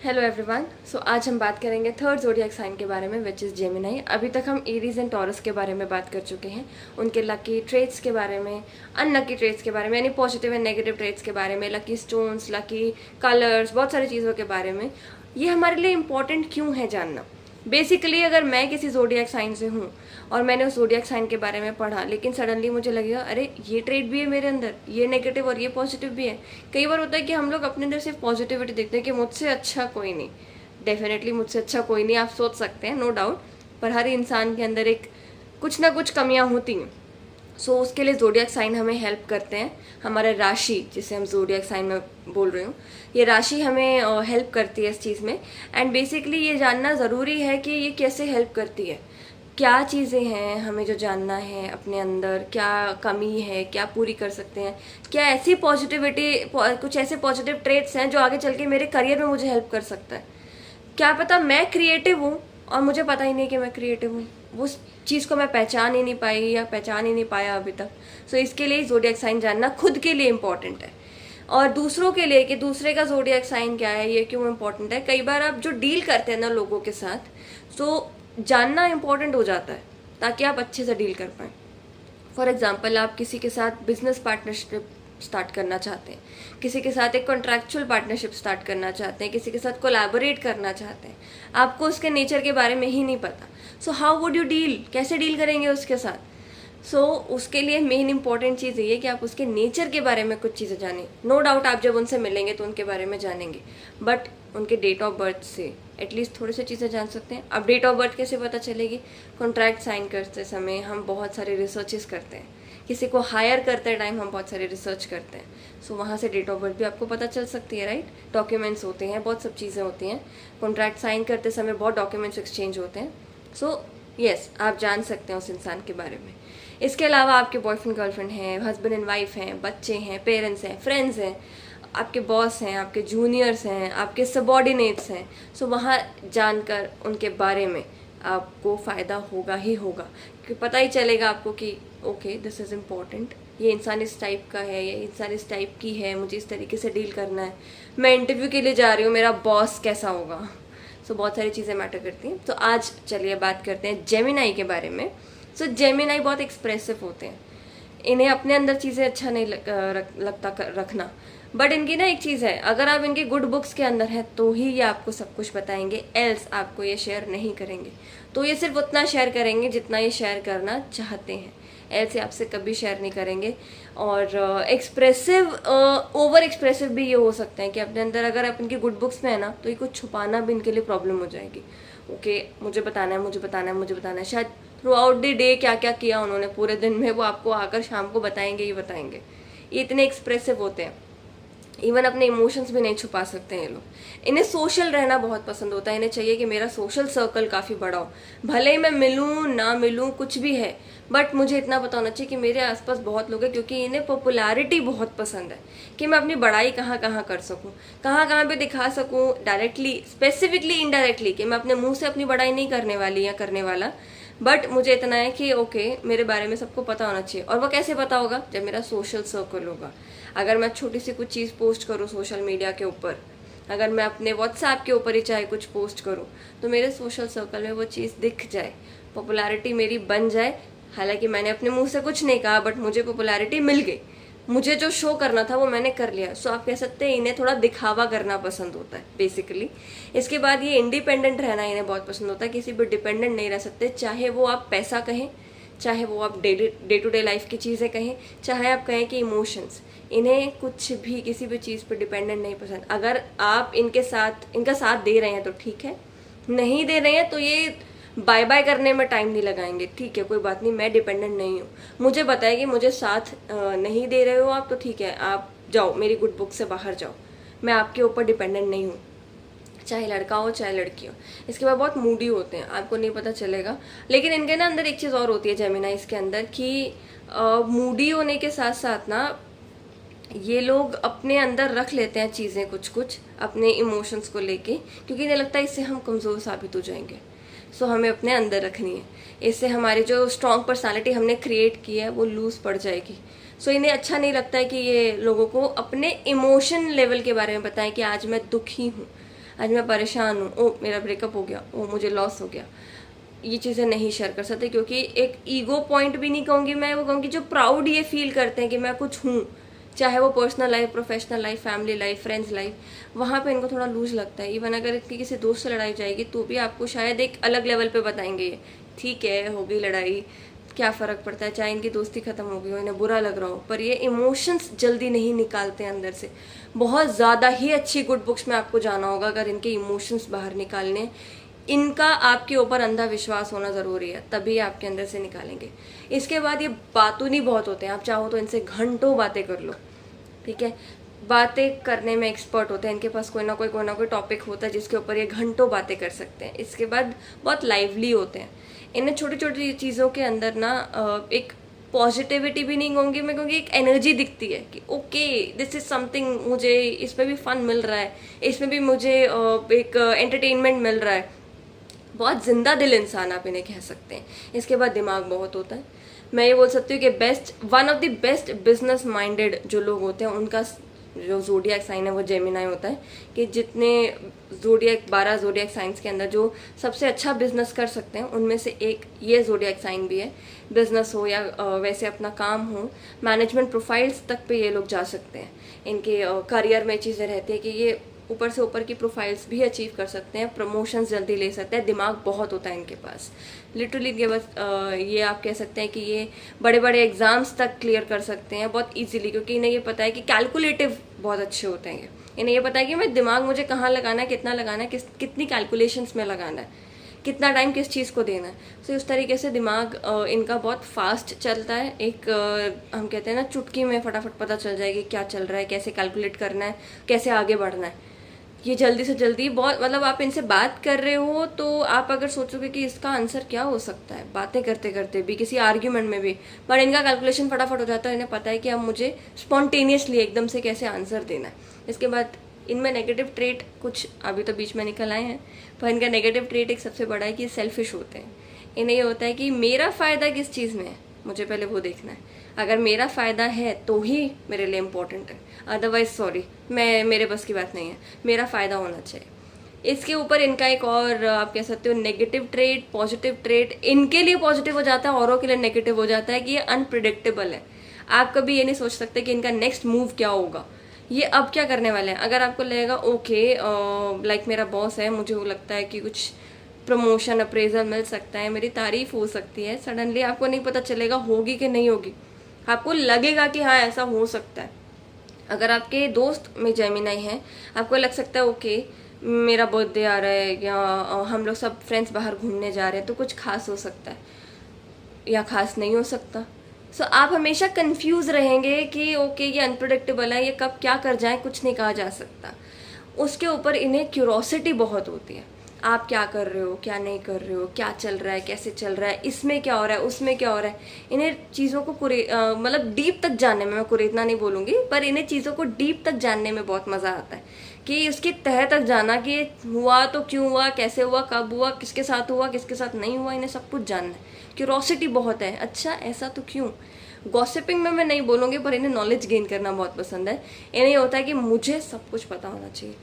Hello everyone. सो आज हम बात करेंगे थर्ड ज़ोडिएक साइन के बारे में, विच इज़ जेमिनी। अभी तक हम एरीज एंड टॉरस के बारे में बात कर चुके हैं, उनके लकी ट्रेट्स के बारे में, अनलकी ट्रेट्स के बारे में, यानी पॉजिटिव एंड नेगेटिव ट्रेट्स के बारे में, लकी स्टोन्स, लकी कलर्स, बहुत सारी चीज़ों के बारे में। ये हमारे लिए इम्पॉर्टेंट क्यों है जानना। बेसिकली अगर मैं किसी ज़ोडिएक साइन से हूँ और मैंने उस ज़ोडिएक साइन के बारे में पढ़ा, लेकिन सडनली मुझे लगेगा अरे ये ट्रेट भी है मेरे अंदर, ये नेगेटिव और ये पॉजिटिव भी है। कई बार होता है कि हम लोग अपने अंदर सिर्फ पॉजिटिविटी देखते हैं कि मुझसे अच्छा कोई नहीं। डेफिनेटली मुझसे अच्छा कोई नहीं, आप सोच सकते हैं, नो डाउट। पर हर इंसान के अंदर एक कुछ ना कुछ कमियां होती हैं। सो उसके लिए ज़ोडिएक साइन हमें हेल्प करते हैं। हमारा राशि, जिसे हम ज़ोडिएक साइन में बोल रही हूँ, ये राशि हमें हेल्प करती है इस चीज़ में। एंड बेसिकली ये जानना ज़रूरी है कि ये कैसे हेल्प करती है, क्या चीज़ें हैं हमें जो जानना है अपने अंदर, क्या कमी है, क्या पूरी कर सकते हैं, क्या ऐसी पॉजिटिविटी, कुछ ऐसे पॉजिटिव ट्रेट्स हैं जो आगे चल के मेरे करियर में मुझे हेल्प कर सकता है। क्या पता मैं क्रिएटिव हूँ और मुझे पता ही नहीं कि मैं क्रिएटिव हूँ, उस चीज़ को मैं पहचान ही नहीं पाई या पहचान ही नहीं पाया अभी तक। सो इसके लिए ज़ोडिएक साइन जानना खुद के लिए इम्पॉर्टेंट है और दूसरों के लिए कि दूसरे का ज़ोडिएक साइन क्या है, ये क्यों इम्पोर्टेंट है। कई बार आप जो डील करते हैं ना लोगों के साथ, तो जानना इम्पोर्टेंट हो जाता है ताकि आप अच्छे से डील कर पाएँ। फॉर एग्जाम्पल, आप किसी के साथ बिजनेस पार्टनरशिप स्टार्ट करना चाहते हैं, किसी के साथ एक कॉन्ट्रैक्चुअल पार्टनरशिप स्टार्ट करना चाहते हैं, किसी के साथ कोलैबोरेट करना चाहते हैं, आपको उसके नेचर के बारे में ही नहीं पता। So how would you deal, कैसे डील करेंगे उसके साथ। उसके लिए मेन इंपॉर्टेंट चीज़ ये है कि आप उसके नेचर के बारे में कुछ चीज़ें जानें। नो डाउट आप जब उनसे मिलेंगे तो उनके बारे में जानेंगे, बट उनके डेट ऑफ बर्थ से एटलीस्ट थोड़ी सी चीज़ें जान सकते हैं। अब डेट ऑफ बर्थ कैसे पता चलेगी? कॉन्ट्रैक्ट साइन करते समय हम बहुत सारे रिसर्चेस करते हैं, किसी को हायर करते टाइम हम बहुत सारे रिसर्च करते हैं। वहाँ से डेट ऑफ बर्थ भी आपको पता चल सकती है, राइट। डॉक्यूमेंट्स होते हैं, बहुत सब चीज़ें होती हैं। कॉन्ट्रैक्ट साइन करते समय बहुत डॉक्यूमेंट्स एक्सचेंज होते हैं। यस, आप जान सकते हैं उस इंसान के बारे में। इसके अलावा आपके बॉयफ्रेंड गर्लफ्रेंड हैं, हस्बैंड एंड वाइफ हैं, बच्चे हैं, पेरेंट्स हैं, फ्रेंड्स हैं, आपके बॉस हैं, आपके जूनियर्स हैं, आपके सबॉर्डिनेट्स हैं। वहाँ जानकर उनके बारे में आपको फ़ायदा होगा ही होगा, क्योंकि पता ही चलेगा आपको कि ओके दिस इज़ इम्पॉर्टेंट, ये इंसान इस टाइप का है, ये इंसान इस टाइप की है, मुझे इस तरीके से डील करना है। मैं इंटरव्यू के लिए जा रही हूँ, मेरा बॉस कैसा होगा। बहुत सारी चीज़ें मैटर करती हैं। तो आज चलिए बात करते हैं जेमिनी के बारे में। जेमिनी बहुत एक्सप्रेसिव होते हैं, इन्हें अपने अंदर चीज़ें अच्छा नहीं लगता रखना। बट इनकी ना एक चीज़ है, अगर आप इनके गुड बुक्स के अंदर हैं तो ही ये आपको सब कुछ बताएंगे, एल्स आपको ये शेयर नहीं करेंगे। तो ये सिर्फ उतना शेयर करेंगे जितना ये शेयर करना चाहते हैं, ऐसे आपसे कभी शेयर नहीं करेंगे। और एक्सप्रेसिव, ओवर एक्सप्रेसिव भी ये हो सकते हैं कि अपने अंदर अगर आप इनकी गुड बुक्स में है ना, तो ये कुछ छुपाना भी इनके लिए प्रॉब्लम हो जाएगी। ओके, मुझे बताना है, मुझे बताना है, मुझे बताना है। शायद थ्रू आउट द डे क्या क्या किया उन्होंने पूरे दिन में, वो आपको आकर शाम को बताएंगे ही बताएंगे। ये इतने एक्सप्रेसिव होते हैं, इवन अपने इमोशंस भी नहीं छुपा सकते हैं ये लोग। इन्हें सोशल रहना बहुत पसंद होता है, इन्हें चाहिए कि मेरा सोशल सर्कल काफ़ी बड़ा हो। भले ही मैं मिलूँ ना मिलूँ कुछ भी है, बट मुझे इतना पता होना चाहिए कि मेरे आसपास बहुत लोग हैं, क्योंकि इन्हें पॉपुलैरिटी बहुत पसंद है कि मैं अपनी बड़ाई कहाँ कहाँ कर सकूँ, कहाँ कहाँ पे दिखा सकूँ, डायरेक्टली, स्पेसिफिकली, इनडायरेक्टली, कि मैं अपने मुँह से अपनी बड़ाई नहीं करने वाली या करने वाला। बट मुझे इतना है कि ओके मेरे बारे में सबको पता होना चाहिए। और वो कैसे पता होगा? जब मेरा सोशल सर्कल होगा। अगर मैं छोटी सी कुछ चीज़ पोस्ट करूँ सोशल मीडिया के ऊपर, अगर मैं अपने व्हाट्सएप के ऊपर ही चाहे कुछ पोस्ट करूँ, तो मेरे सोशल सर्कल में वो चीज़ दिख जाए, पॉपुलैरिटी मेरी बन जाए। हालांकि मैंने अपने मुंह से कुछ नहीं कहा, बट मुझे पॉपुलैरिटी मिल गई, मुझे जो शो करना था वो मैंने कर लिया। आप कह सकते हैं इन्हें थोड़ा दिखावा करना पसंद होता है बेसिकली। इसके बाद ये इंडिपेंडेंट रहना इन्हें बहुत पसंद होता है, किसी पर डिपेंडेंट नहीं रह सकते। चाहे वो आप पैसा कहें, चाहे वो आप डे टू डे लाइफ की चीज़ें कहें, चाहे आप कहें कि इमोशंस, इन्हें कुछ भी किसी भी चीज़ पर डिपेंडेंट नहीं पसंद। अगर आप इनका साथ दे रहे हैं तो ठीक है, नहीं दे रहे हैं तो ये बाय बाय करने में टाइम नहीं लगाएंगे। ठीक है, कोई बात नहीं, मैं डिपेंडेंट नहीं हूँ, मुझे बताया कि मुझे साथ नहीं दे रहे हो आप, तो ठीक है, आप जाओ, मेरी गुड बुक से बाहर जाओ, मैं आपके ऊपर डिपेंडेंट नहीं हूँ, चाहे लड़का हो चाहे लड़की हो। इसके बाद बहुत मूडी होते हैं, आपको नहीं पता चलेगा। लेकिन इनके ना अंदर एक चीज़ और होती है जेमिनी इसके अंदर, कि मूडी होने के साथ साथ ना ये लोग अपने अंदर रख लेते हैं चीज़ें कुछ कुछ अपने इमोशंस को लेके, क्योंकि इन्हें लगता है इससे हम कमज़ोर साबित हो जाएंगे। हमें अपने अंदर रखनी है, इससे हमारी जो स्ट्रॉन्ग पर्सनालिटी हमने क्रिएट की है वो लूज़ पड़ जाएगी। इन्हें अच्छा नहीं लगता है कि ये लोगों को अपने इमोशन लेवल के बारे में बताएं कि आज मैं दुखी हूँ, आज मैं परेशान हूँ, ओ मेरा ब्रेकअप हो गया, ओ मुझे लॉस हो गया, ये चीज़ें नहीं शेयर कर सकते, क्योंकि एक ईगो पॉइंट भी नहीं कहूँगी मैं, वो कहूँगी जो प्राउड ये फील करते हैं कि मैं कुछ हूँ, चाहे वो personal life, professional life, family life, friends life, वहाँ पे इनको थोड़ा लूज लगता है। इवन अगर इनकी किसी दोस्त से लड़ाई जाएगी तो भी आपको शायद एक अलग लेवल पे बताएंगे ये, ठीक है हो गई लड़ाई, क्या फ़र्क पड़ता है, चाहे इनकी दोस्ती ख़त्म हो गई हो, इन्हें बुरा लग रहा हो, पर ये इमोशंस जल्दी नहीं निकालते अंदर से। बहुत ज़्यादा ही अच्छी गुड बुक्स में आपको जाना होगा अगर इनके इमोशंस बाहर निकालने। इनका आपके ऊपर अंधा विश्वास होना ज़रूरी है, तभी आपके अंदर से निकालेंगे। इसके बाद ये बातूनी बहुत होते हैं, आप चाहो तो इनसे घंटों बातें कर लो, ठीक है, बातें करने में एक्सपर्ट होते हैं, इनके पास कोई ना कोई टॉपिक होता है जिसके ऊपर ये घंटों बातें कर सकते हैं। इसके बाद बहुत लाइवली होते हैं, इन्हें छोटी छोटी चीज़ों के अंदर ना एक पॉजिटिविटी भी नहीं कहूँगी मैं, क्योंकि एक एनर्जी दिखती है कि ओके दिस इज़ समथिंग, मुझे इसमें भी फन मिल रहा है, इसमें भी मुझे एक एंटरटेनमेंट मिल रहा है। बहुत जिंदा दिल इंसान आप इन्हें कह सकते हैं। इसके बाद दिमाग बहुत होता है, मैं ये बोल सकती हूँ कि one of the best business minded जो लोग होते हैं उनका जो जोडियक साइन है वो जेमिनाई होता है। कि जितने 12 जोडियक साइंस के अंदर जो सबसे अच्छा बिजनेस कर सकते हैं उनमें से एक ये जोडियक साइन भी है। बिजनेस हो या वैसे अपना काम हो, मैनेजमेंट प्रोफाइल्स तक पे ये लोग जा सकते हैं। इनके करियर में चीज़ें रहती है कि ये ऊपर से ऊपर की प्रोफाइल्स भी अचीव कर सकते हैं, प्रमोशंस जल्दी ले सकते हैं, दिमाग बहुत होता है इनके पास। लिटरली ये बस ये आप कह सकते हैं कि ये बड़े बड़े एग्जाम्स तक क्लियर कर सकते हैं बहुत इजीली, क्योंकि इन्हें ये पता है कि कैलकुलेटिव बहुत अच्छे होते हैं। इन्हें ये पता है कि मैं दिमाग मुझे कहाँ लगाना है, कितना लगाना है, कितनी कैलकुलेशंस में लगाना है, कितना टाइम किस चीज़ को देना है। तो इस तरीके से दिमाग इनका बहुत फास्ट चलता है। एक हम कहते हैं ना चुटकी में फटाफट पता चल जाएगी क्या चल रहा है, कैसे कैलकुलेट करना है, कैसे आगे बढ़ना है। ये जल्दी से जल्दी बहुत, मतलब आप इनसे बात कर रहे हो तो आप अगर सोचोगे कि इसका आंसर क्या हो सकता है, बातें करते करते भी, किसी आर्ग्यूमेंट में भी, पर इनका कैलकुलेशन फटाफट हो जाता है। इन्हें पता है कि अब मुझे स्पॉन्टेनियसली एकदम से कैसे आंसर देना है। इसके बाद इनमें नेगेटिव ट्रेट कुछ अभी तो बीच में निकल आए हैं, पर इनका नेगेटिव ट्रेट एक सबसे बड़ा है कि सेल्फिश होते हैं। इन्हें ये होता है कि मेरा फ़ायदा किस चीज़ में है, मुझे पहले वो देखना है। अगर मेरा फ़ायदा है तो ही मेरे लिए इम्पोर्टेंट है, अदरवाइज सॉरी, मेरे बस की बात नहीं है, मेरा फ़ायदा होना चाहिए। इसके ऊपर इनका एक और आप कह सकते हो नेगेटिव ट्रेट, पॉजिटिव ट्रेट। इनके लिए पॉजिटिव हो जाता है, औरों के लिए नेगेटिव हो जाता है कि ये अनप्रिडिक्टेबल है। आप कभी ये नहीं सोच सकते कि इनका नेक्स्ट मूव क्या होगा, ये अब क्या करने वाले हैं। अगर आपको लगेगा ओके लाइक मेरा बॉस है, मुझे वो लगता है कि कुछ प्रमोशन अप्रेजल मिल सकता है, मेरी तारीफ हो सकती है, सडनली आपको नहीं पता चलेगा होगी कि नहीं होगी, आपको लगेगा कि हाँ ऐसा हो सकता है। अगर आपके दोस्त में जेमिनाई है, आपको लग सकता है ओके मेरा बर्थडे आ रहा है या हम लोग सब फ्रेंड्स बाहर घूमने जा रहे हैं तो कुछ खास हो सकता है या खास नहीं हो सकता। सो आप हमेशा कंफ्यूज रहेंगे कि ओके ये अनप्रेडिक्टेबल है, ये कब क्या कर जाए कुछ नहीं कहा जा सकता। उसके ऊपर इन्हें क्यूरोसिटी बहुत होती है, आप क्या कर रहे हो, क्या नहीं कर रहे हो, क्या चल रहा है, कैसे चल रहा है, इसमें क्या हो रहा है, उसमें क्या हो रहा है। इन्हें चीज़ों को मतलब डीप तक जानने में, मैं कुरेदना नहीं बोलूँगी, पर इन्हें चीज़ों को डीप तक जानने में बहुत मज़ा आता है कि उसकी तह तक जाना कि हुआ तो क्यों हुआ, कैसे हुआ, कब हुआ, किसके साथ हुआ, किसके साथ नहीं हुआ, इन्हें सब कुछ जानना है। क्यूरोसिटी बहुत है, अच्छा ऐसा तो क्यों। गॉसिपिंग में मैं नहीं बोलूँगी, पर इन्हें नॉलेज गेन करना बहुत पसंद है। इन्हें होता है कि मुझे सब कुछ पता होना चाहिए।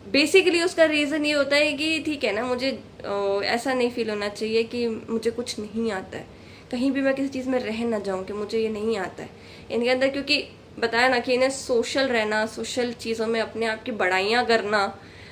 बेसिकली उसका रीज़न ये होता है कि ठीक है ना, मुझे ऐसा नहीं फील होना चाहिए कि मुझे कुछ नहीं आता है, कहीं भी मैं किसी चीज़ में रह ना जाऊँ कि मुझे ये नहीं आता है इनके अंदर। क्योंकि बताया ना कि इन्हें सोशल रहना, सोशल चीज़ों में अपने आप की बड़ाइयाँ करना,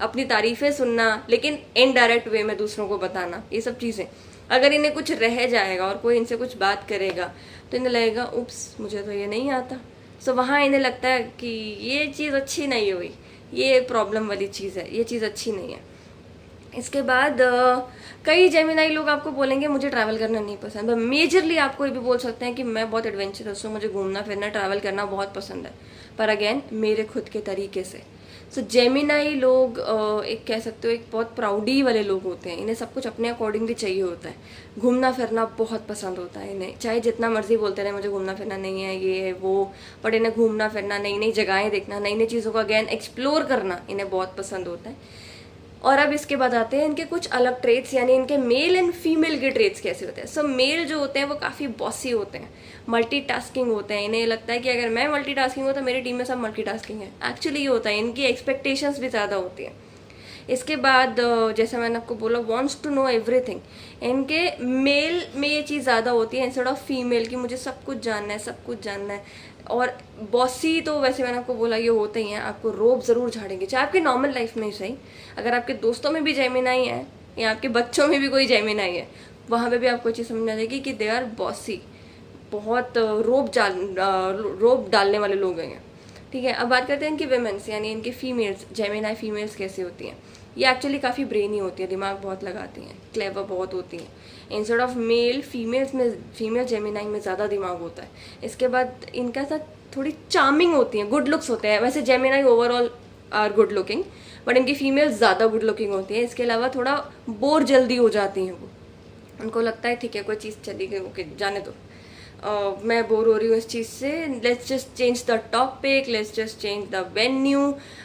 अपनी तारीफ़ें सुनना, लेकिन इनडायरेक्ट वे में दूसरों को बताना, ये सब चीज़ें अगर इन्हें कुछ रह जाएगा और कोई इनसे कुछ बात करेगा तो इन्हें लगेगा उप्स मुझे तो ये नहीं आता। सो वहाँ इन्हें लगता है कि ये चीज़ अच्छी नहीं हुई, ये प्रॉब्लम वाली चीज़ है, ये चीज़ अच्छी नहीं है। इसके बाद कई जेमिनाई लोग आपको बोलेंगे मुझे ट्रैवल करना नहीं पसंद, पर मेजरली आपको ये भी बोल सकते हैं कि मैं बहुत एडवेंचरस हूँ, मुझे घूमना फिरना ट्रैवल करना बहुत पसंद है, पर अगेन मेरे खुद के तरीके से। सो जेमिनाई लोग एक कह सकते हो एक बहुत प्राउडी वाले लोग होते हैं, इन्हें सब कुछ अपने अकॉर्डिंगली चाहिए होता है। घूमना फिरना बहुत पसंद होता है इन्हें, चाहे जितना मर्जी बोलते रहे मुझे घूमना फिरना नहीं है, ये है वो, बट इन्हें घूमना फिरना, नई नई जगहें देखना, नई नई चीज़ों को अगेन एक्सप्लोर करना इन्हें बहुत पसंद होता है। और अब इसके बाद आते हैं इनके कुछ अलग ट्रेट्स, यानी इनके मेल एंड फीमेल के ट्रेट्स कैसे होते हैं। सो मेल जो होते हैं वो काफ़ी बॉसी होते हैं, मल्टीटास्किंग होते हैं। इन्हें लगता है कि अगर मैं मल्टीटास्किंग हूँ तो मेरी टीम में सब मल्टीटास्किंग है। एक्चुअली ये होता है, इनकी एक्सपेक्टेशंस भी ज़्यादा होती हैं। इसके बाद जैसे मैंने आपको बोला वॉन्ट्स टू नो एवरीथिंग, इनके मेल में ये चीज़ ज़्यादा होती है इंस्टेड ऑफ फीमेल की मुझे सब कुछ जानना है, सब कुछ जानना है। और बॉसी तो वैसे मैंने आपको बोला ये होते ही हैं, आपको रोब ज़रूर झाड़ेंगे, चाहे आपकी नॉर्मल लाइफ में ही सही। अगर आपके दोस्तों में भी जेमिनाई है या आपके बच्चों में भी कोई जेमिनाई है, वहाँ पे भी आपको चीज़ समझ आ जाएगी कि दे आर बॉसी, बहुत रोब डालने वाले लोग हैं। ठीक है, अब बात करते हैं इनकी वेमेंस यानी इनकी फीमेल्स, जेमिनाई फीमेल्स कैसे होती हैं। ये एक्चुअली काफ़ी ब्रेनी होती है, दिमाग बहुत लगाती हैं, क्लेवर बहुत होती हैं। इंस्टेड ऑफ मेल, फीमेल्स में, फीमेल जेमिनाई में ज़्यादा दिमाग होता है। इसके बाद इनका साथ थोड़ी चार्मिंग होती हैं, गुड लुक्स होते हैं। वैसे Gemini overall are good looking, but इनकी फीमेल्स ज़्यादा गुड लुकिंग होती है। इसके अलावा थोड़ा बोर जल्दी हो जाती हैं वो, उनको लगता है ठीक है कोई चीज़ चली गई, ओके जाने दो, मैं बोर हो रही हूँ इस चीज़ से, let's just change the topic, let's just change the venue.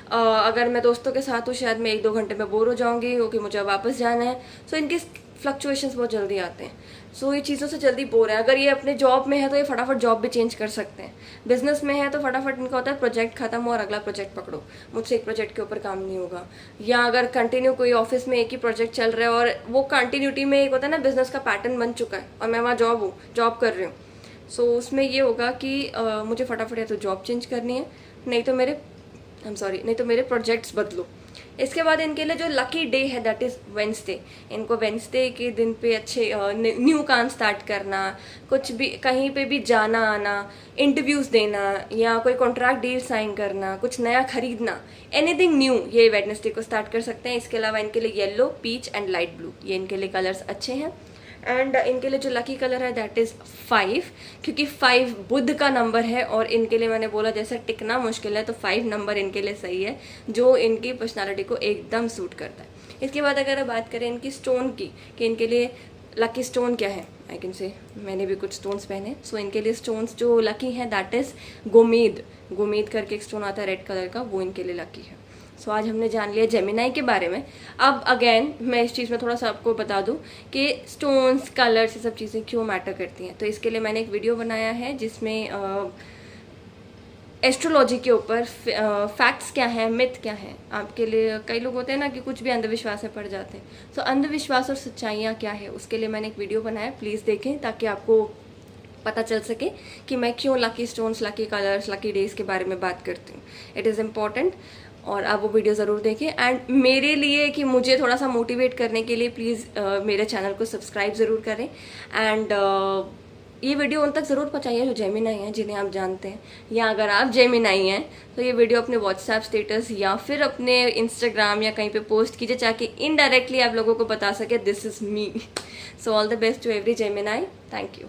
अगर मैं दोस्तों के साथ हूँ शायद मैं 1-2 घंटे में बोर हो जाऊँगी, ओके मुझे वापस जाना है। सो इनके फ्लक्चुएशंस बहुत जल्दी आते हैं। सो ये चीज़ों से जल्दी बोर है। अगर ये अपने जॉब में है तो ये फटाफट जॉब भी चेंज कर सकते हैं। बिजनेस में है तो फटाफट इनका होता है प्रोजेक्ट खत्म हो और अगला प्रोजेक्ट पकड़ो, मुझसे एक प्रोजेक्ट के ऊपर काम नहीं होगा। या अगर कंटिन्यू कोई ऑफिस में एक ही प्रोजेक्ट चल रहा है और वो कंटिन्यूटी में एक होता है ना बिजनेस का पैटर्न बन चुका है और मैं वहाँ जॉब कर रही हूँ, सो उसमें ये होगा कि मुझे फटाफट या तो जॉब चेंज करनी है, नहीं तो मेरे प्रोजेक्ट्स बदलो। इसके बाद इनके लिए जो लकी डे है दैट इज़ वेंसडे। इनको वेंसडे के दिन पे अच्छे न्यू काम स्टार्ट करना, कुछ भी कहीं पे भी जाना आना, इंटरव्यूज़ देना या कोई कॉन्ट्रैक्ट डील साइन करना, कुछ नया खरीदना, एनीथिंग न्यू, ये वेडनेसडे को स्टार्ट कर सकते हैं। इसके अलावा इनके लिए yellow, peach and light blue, ये इनके लिए कलर्स अच्छे हैं। एंड इनके लिए जो लकी कलर है दैट इज़ 5, क्योंकि 5 बुध का नंबर है और इनके लिए मैंने बोला जैसे टिकना मुश्किल है तो 5 नंबर इनके लिए सही है, जो इनकी पर्सनालिटी को एकदम सूट करता है। इसके बाद अगर बात करें इनकी स्टोन की कि इनके लिए लकी स्टोन क्या है, आई कैन से मैंने भी कुछ स्टोन्स पहने। सो इनके लिए स्टोन्स जो लकी हैं दैट इज़ गोमेद करके एक स्टोन आता है रेड कलर का, वो इनके लिए लकी है। सो आज हमने जान लिया जेमिनाई के बारे में। अब अगेन मैं इस चीज़ में थोड़ा सा आपको बता दूं कि स्टोन्स, कलर्स, ये सब चीज़ें क्यों मैटर करती हैं। तो इसके लिए मैंने एक वीडियो बनाया है जिसमें एस्ट्रोलॉजी के ऊपर फैक्ट्स क्या हैं, मिथ क्या हैं। आपके लिए कई लोग होते हैं ना कि कुछ भी अंधविश्वास में पड़ जाते हैं। सो अंधविश्वास और सच्चाइयाँ क्या है उसके लिए मैंने एक वीडियो बनाया, प्लीज़ देखें ताकि आपको पता चल सके कि मैं क्यों lucky stones, lucky colours, lucky days के बारे में बात करती हूँ। इट इज़ इम्पॉर्टेंट और आप वो वीडियो ज़रूर देखें। एंड मेरे लिए कि मुझे थोड़ा सा मोटिवेट करने के लिए प्लीज़ मेरे चैनल को सब्सक्राइब ज़रूर करें। एंड ये वीडियो उन तक ज़रूर पहुँचाइए जो जेमिनाई हैं, जिन्हें आप जानते हैं, या अगर आप जेमिनाई हैं तो ये वीडियो अपने व्हाट्सएप स्टेटस या फिर अपने इंस्टाग्राम या कहीं पे पोस्ट कीजिए ताकि इनडायरेक्टली आप लोगों को बता सके this is me. So all the best to every Gemini, thank you.